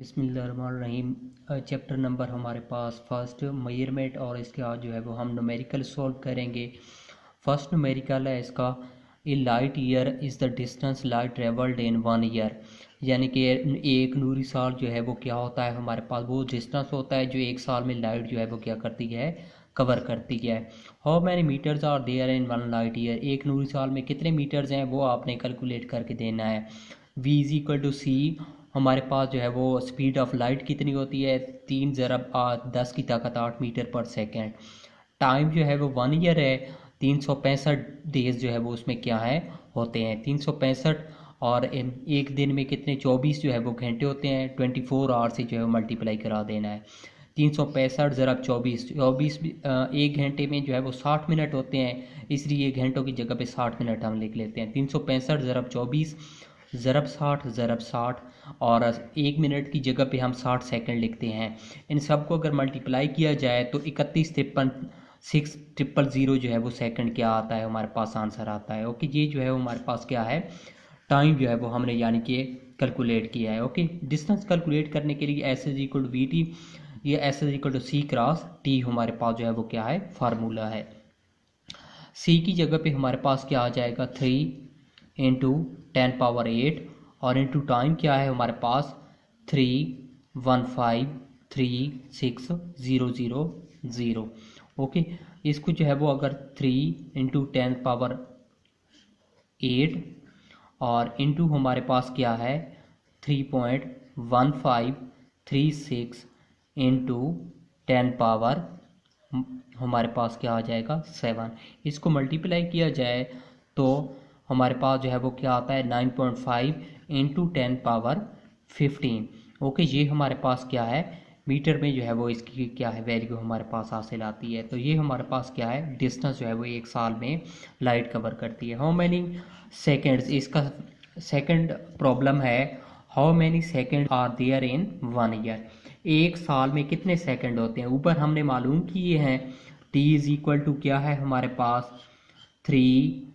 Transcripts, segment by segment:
बिस्मिल्लाहिर्रहमानिर्रहीम। Chapter number हमारे पास first measurement और इसके बाद जो है वो हम न्यूमेरिकल सॉल्व करेंगे। फर्स्ट न्यूमेरिकल है इसका, a light year is the distance light travelled in 1 year. यानी कि एक नूरी साल जो है वो क्या होता है, हमारे पास वो डिस्टेंस होता है जो एक साल में लाइट जो है वो क्या करती है, कवर करती है। How many metres are there in 1 light year, एक नूरी साल में कितने मीटर्स हैं वो आपने कैलकुलेट करके देना है। v इज इक्वल टू सी, हमारे पास जो है वो स्पीड ऑफ लाइट कितनी होती है, 3 ज़रब 10 की ताकत 8 मीटर पर सेकेंड। टाइम जो है वो 1 ईयर है, 365 डेज जो है वो उसमें क्या है होते हैं 365, और एक दिन में कितने 24 जो है वो घंटे होते हैं, 24 आवर से जो है मल्टीप्लाई करा देना है। 365 ज़रब 24, 24 एक घंटे में जो है वो 60 मिनट होते हैं, इसलिए घंटों की जगह पे 60 मिनट हम लिख लेते हैं। 365 ज़रब 24 ज़रब 60 ज़रब 60, और एक मिनट की जगह पे हम 60 सेकंड लिखते हैं। इन सब को अगर मल्टीप्लाई किया जाए तो 31,63,000 जो है वो सेकंड क्या आता है, हमारे पास आंसर आता है। ओके, ये जो है वो हमारे पास क्या है, टाइम जो है वो हमने यानी कि कैलकुलेट किया है। ओके, डिस्टेंस कैलकुलेट करने के लिए S is equal to V T, ये S is equal to C cross T हमारे पास जो है वो क्या है, फार्मूला है। सी की जगह पे हमारे पास क्या आ जाएगा, 3 × 10⁻8, और इंटू टाइम क्या है हमारे पास 3153600। ओके, इसको जो है वो अगर 3 × 10⁻8 और इंटू हमारे पास क्या है 3.1536 इंटू 10 पावर हमारे पास क्या आ जाएगा 7, इसको मल्टीप्लाई किया जाए तो हमारे पास जो है वो क्या आता है 9.5 इंटू 10 पावर 15। ओके, ये हमारे पास क्या है मीटर में जो है वो इसकी क्या है वैल्यू हमारे पास हासिल आती है। तो ये हमारे पास क्या है डिस्टेंस जो है वो एक साल में लाइट कवर करती है। हाउ मैनी सेकेंड्स, इसका सेकंड प्रॉब्लम है, how many second are there in 1 year, एक साल में कितने सेकंड होते हैं। ऊपर हमने मालूम किए हैं t इज इक्वल टू क्या है हमारे पास 3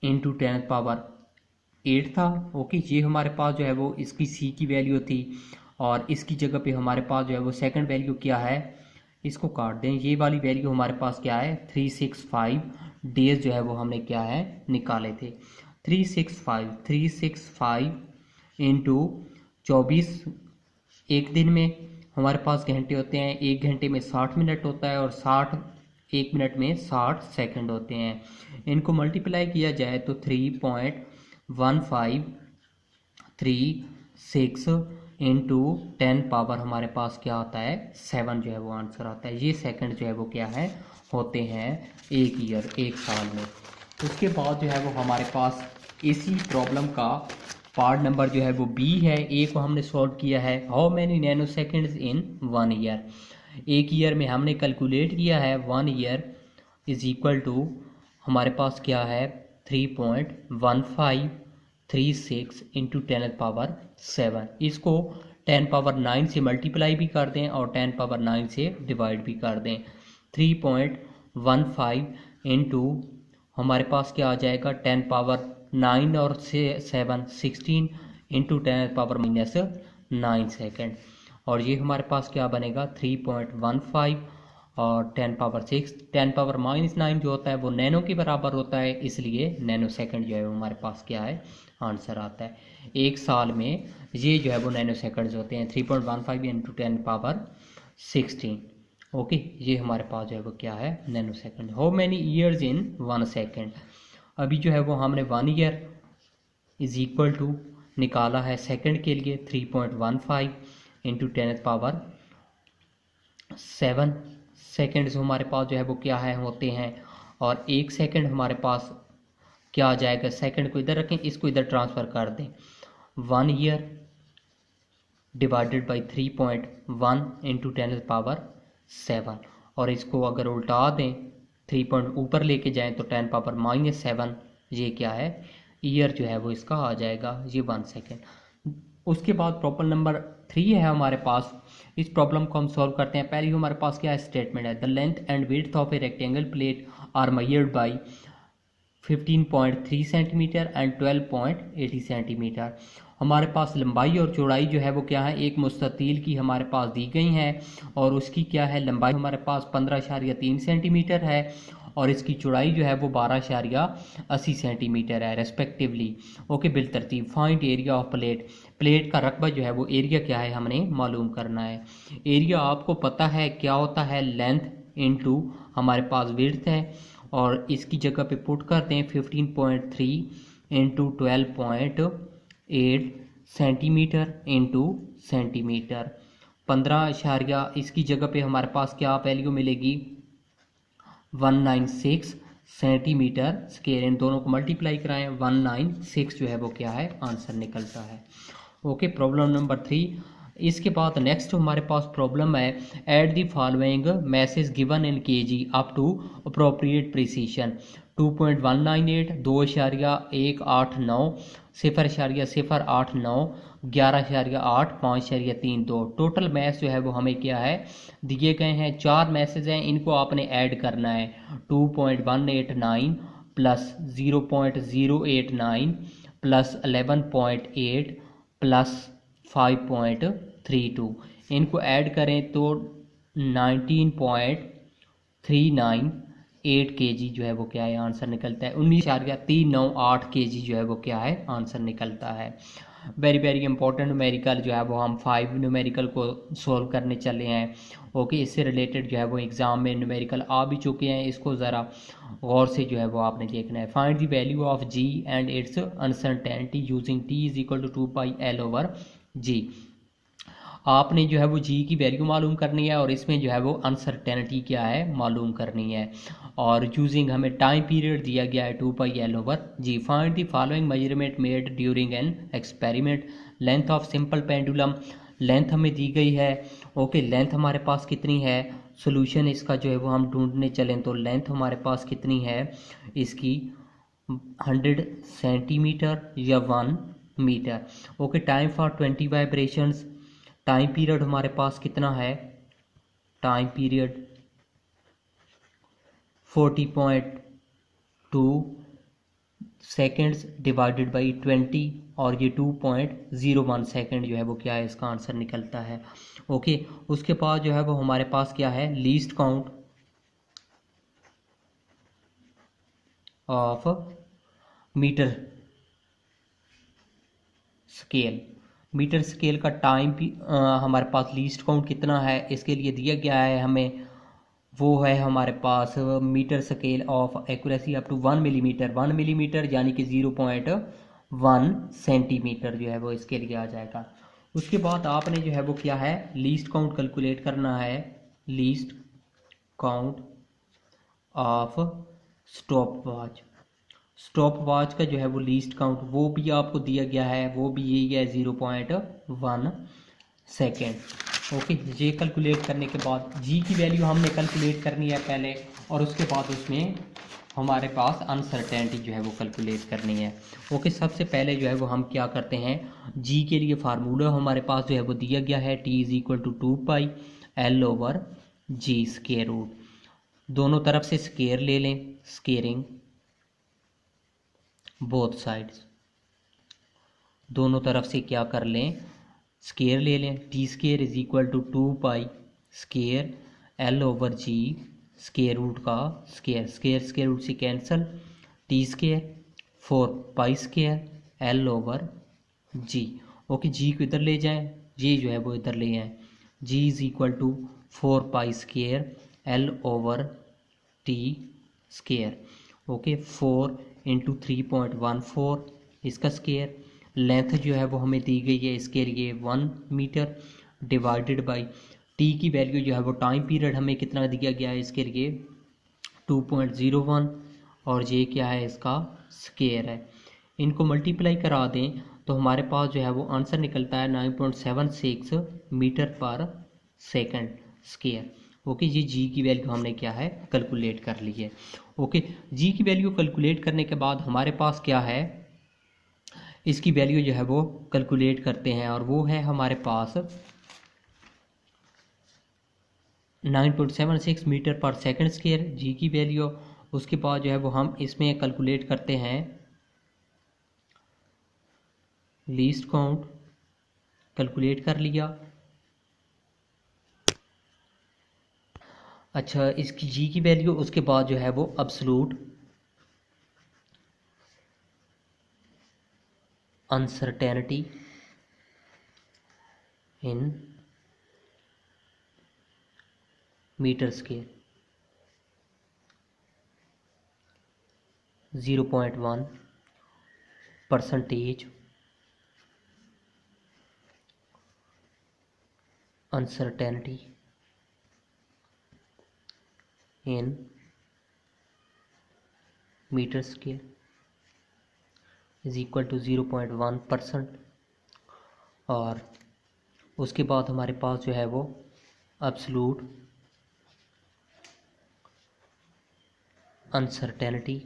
× 10⁻8 था। ओके, ये हमारे पास जो है वो इसकी c की वैल्यू थी, और इसकी जगह पे हमारे पास जो है वो सेकंड वैल्यू क्या है, इसको काट दें, ये वाली वैल्यू हमारे पास क्या है 365 डेज जो है वो हमने क्या है निकाले थे। 365 इंटू 24, एक दिन में हमारे पास घंटे होते हैं, एक घंटे में 60 मिनट होता है, और 60 एक मिनट में 60 सेकंड होते हैं। इनको मल्टीप्लाई किया जाए तो 3.1536 इंटू 10 पावर हमारे पास क्या आता है 7 जो है वो आंसर आता है। ये सेकंड जो है वो क्या है होते हैं एक ईयर, एक साल में। उसके बाद जो है वो हमारे पास इसी प्रॉब्लम का पार्ट नंबर जो है वो बी है, ए को हमने सॉल्व किया है। How many nano seconds in 1 year, एक ईयर में हमने कैलकुलेट किया है 1 ईयर इज इक्वल टू हमारे पास क्या है 3.1536 इंटू 10 पावर 7, इसको 10 पावर 9 से मल्टीप्लाई भी कर दें और 10 पावर 9 से डिवाइड भी कर दें। 3.15 इंटू हमारे पास क्या आ जाएगा 10 पावर 9 और 7 16 इंटू 10 पावर -9 सेकेंड, और ये हमारे पास क्या बनेगा 3.15 और 10 पावर 6, 10 पावर -9 जो होता है वो नैनो के बराबर होता है, इसलिए नैनो सेकंड जो है वो हमारे पास क्या है आंसर आता है। एक साल में ये जो है वो नैनो सेकंड्स होते हैं 3.15 इंटू 10 पावर 16। ओके, ये हमारे पास जो है वो क्या है nano second. How many years in 1 second, अभी जो है वो हमने 1 ईयर इज इक्वल टू निकाला है सेकंड के लिए 3.15 इंटू 10 पावर 7 सेकेंड्स हमारे पास जो है वो क्या है होते हैं, और एक सेकंड हमारे पास क्या आ जाएगा, सेकंड को इधर रखें, इसको इधर ट्रांसफ़र कर दें, 1 year divided by 3.1 into 10 power 7, और इसको अगर उल्टा दें 3 पॉइंट ऊपर लेके जाएं तो 10 पावर -7, ये क्या है ईयर जो है वो इसका आ जाएगा ये 1 सेकेंड। उसके बाद प्रॉब्लम नंबर 3 है हमारे पास, इस प्रॉब्लम को हम सॉल्व करते हैं। पहले हमारे पास क्या स्टेटमेंट है, the length and width of a rectangle plate are measured by 15.3 centimetre and 12.80 centimetre. हमारे पास लंबाई और चौड़ाई जो है वो क्या है, एक मुस्ततील की हमारे पास दी गई है और उसकी क्या है लंबाई हमारे पास 15.3 सेंटीमीटर है और इसकी चौड़ाई जो है वो 12.80 सेंटीमीटर है रेस्पेक्टिवली। ओके, बिल तरतीब find area of plate. Plate का रकबा जो है वो एरिया क्या है हमने मालूम करना है। एरिया आपको पता है क्या होता है, लेंथ इनटू हमारे पास विड्थ है और इसकी जगह पे पुट करते हैं 15.3 इंटू 12.8 सेंटीमीटर इंटू सेंटीमीटर। 15 इसकी जगह पे हमारे पास क्या वैल्यू मिलेगी 196 सेंटीमीटर स्क्वायर। इन दोनों को मल्टीप्लाई कराएं 196 जो है वो क्या है आंसर निकलता है। Okay, problem number 3। इसके बाद नेक्स्ट हमारे पास प्रॉब्लम है at the following message given in kg up to appropriate precision 2.198 2.189 0.089 11.8 5.32। Total math जो है वो हमें क्या है दिए गए हैं, 4 मैसेज हैं, इनको आपने ऐड करना है 2.189 प्लस 0.089 प्लस 11.8 प्लस 5.32। इनको ऐड करें तो 19.398 kg जो है वो क्या है आंसर निकलता है। 19.398 kg जो है वो क्या है आंसर निकलता है। वेरी वेरी इंपॉर्टेंट न्यूमेरिकल जो है वो हम 5 न्यूमेरिकल को सॉल्व करने चले हैं। ओके, इससे रिलेटेड जो है वो एग्ज़ाम में न्यूमेरिकल आ भी चुके हैं, इसको ज़रा गौर से जो है वो आपने देखना है। Find the value of g and its uncertainty using T is equal to 2πL/g। आपने जो है वो जी की वैल्यू मालूम करनी है और इसमें जो है वो अनसर्टेनिटी क्या है मालूम करनी है और यूजिंग हमें टाइम पीरियड दिया गया है 2πL/g। Find the following measurement made during an experiment. Length of simple pendulum, length हमें दी गई है। ओके, लेंथ हमारे पास कितनी है, सोल्यूशन इसका जो है वो हम ढूंढने चलें तो लेंथ हमारे पास कितनी है इसकी 100 सेंटीमीटर या 1 metre. Okay, time for 20 vibrations, time period हमारे पास कितना है, time period 40.2 seconds divided by 20 और ये 2.01 सेकेंड जो है वो क्या है इसका आंसर निकलता है। ओके, उसके बाद जो है वो हमारे पास क्या है least count of metre scale. Metre scale का टाइम हमारे पास लीस्ट काउंट कितना है इसके लिए दिया गया है हमें, वो है हमारे पास metre scale of accuracy up to 1 millimetre. 1 millimetre यानी कि 0.1 सेंटीमीटर जो है वो इसके लिए आ जाएगा। उसके बाद आपने जो है वो क्या है लीस्ट काउंट कैलकुलेट करना है, least count of stop watch. Stop watch का जो है वो लीस्ट काउंट वो भी आपको दिया गया है, वो भी यही है 0.1 सेकेंड। ओके, ये कैलकुलेट करने के बाद जी की वैल्यू हमने कैलकुलेट करनी है पहले और उसके बाद उसमें हमारे पास अनसर्टेनिटी जो है वो कैलकुलेट करनी है। ओके, सबसे पहले जो है वो हम क्या करते हैं, जी के लिए फार्मूला हमारे पास जो है वो दिया गया है T is equal to 2πL/g square root. दोनों तरफ से स्केयर ले लें, स्केयरिंग बोथ साइड्स, दोनों तरफ से क्या कर लें स्केयर ले लें। T square is equal to 2π square L/g square root का स्केयर, स्केयर स्केयर रूट से cancel, T square 4π square L/g। Okay, g को इधर ले जाएं, जी जो है वो इधर ले आएँ, g is equal to 4π square L/t square. Okay, 4 into 3.14 इसका स्केयर। लेंथ जो है वो हमें दी गई है इसके लिए 1 मीटर डिवाइडेड बाई टी की वैल्यू जो है वो टाइम पीरियड हमें कितना दिया गया है इसके लिए 2.01 और ये क्या है इसका स्केयर है। इनको मल्टीप्लाई करा दें तो हमारे पास जो है वो आंसर निकलता है 9.76 मीटर पर सेकंड स्केयर। ओके, ये जी की वैल्यू हमने क्या है कैलकुलेट कर ली है। ओके, जी की वैल्यू कैलकुलेट करने के बाद हमारे पास क्या है इसकी वैल्यू जो है वो कैलकुलेट करते हैं और वो है हमारे पास 9.76 मीटर पर सेकंड स्क्वायर जी की वैल्यू। उसके बाद जो है वो हम इसमें कैलकुलेट करते हैं लीस्ट काउंट कैलकुलेट कर लिया। अच्छा, इसकी जी की वैल्यू, उसके बाद जो है वो absolute uncertainty in metre scale 0.1% uncertainty in meter scale is equal to 0.1%। और उसके बाद हमारे पास जो है वो absolute uncertainty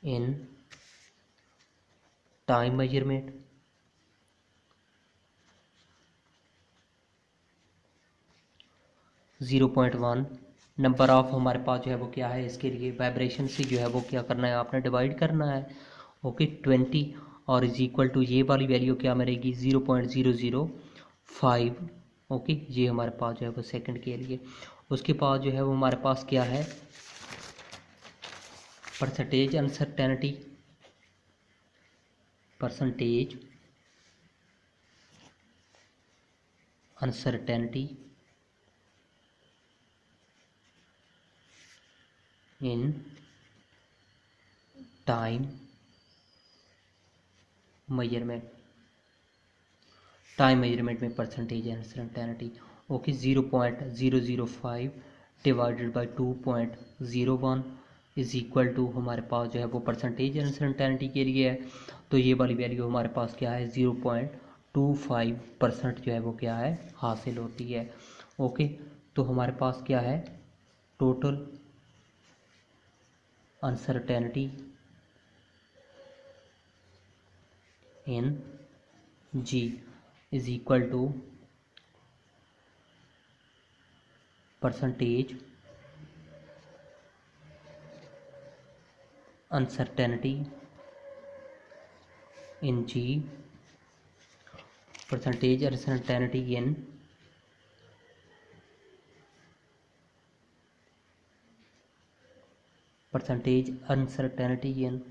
in time measurement 0.1। Number of हमारे पास जो है वो क्या है, इसके लिए वाइब्रेशन से जो है वो क्या करना है, आपने डिवाइड करना है। ओके, 20 और इज इक्वल टू ये वाली वैल्यू क्या मिलेगी 0.005। ओके, ये हमारे पास जो है वो सेकंड के लिए। उसके बाद जो है वो हमारे पास क्या है, percentage uncertainty, percentage uncertainty in time measurement, time measurement में percentage uncertainty. Okay, 0.005 divided by 2.01 is equal to हमारे पास जो है वो परसेंटेज अनसर्टेनिटी के लिए है, तो ये वाली वैल्यू हमारे पास क्या है 0.25% जो है वो क्या है हासिल होती है। ओके, तो हमारे पास क्या है, total uncertainty in g is equal to percentage uncertainty in g, percentage uncertainty in percentage uncertainty in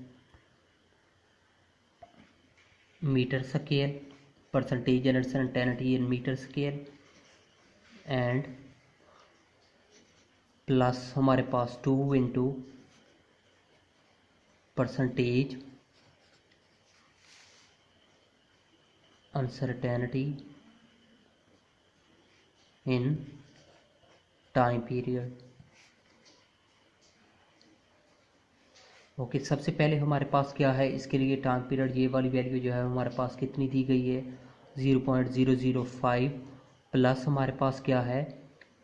meter scale, percentage uncertainty in meter scale and plus हमारे पास 2 into percentage uncertainty in time period. Okay, सबसे पहले हमारे पास क्या है, इसके लिए time period ये वाली वैल्यू जो है हमारे पास कितनी दी गई है 0.005 प्लस हमारे पास क्या है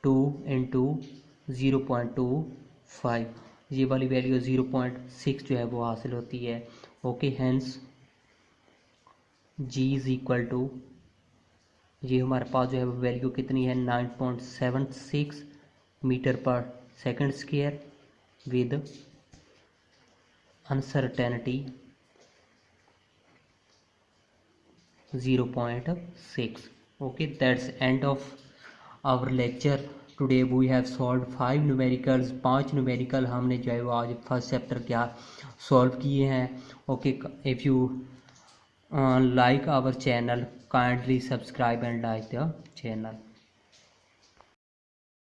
2 इंटू 0.25, ये वाली वैल्यू 0.6 जो है वो हासिल होती है। Okay, hence g is equal to, ये हमारे पास जो है वो वैल्यू कितनी है 9.76 मीटर पर second square with uncertainty 0.6। okay, that's end of our lecture today। we have solved 5 numericals, 5 numerical हमने जो है वो आज फर्स्ट चैप्टर क्या सॉल्व किए हैं। Okay, if you like our channel kindly subscribe and like the channel।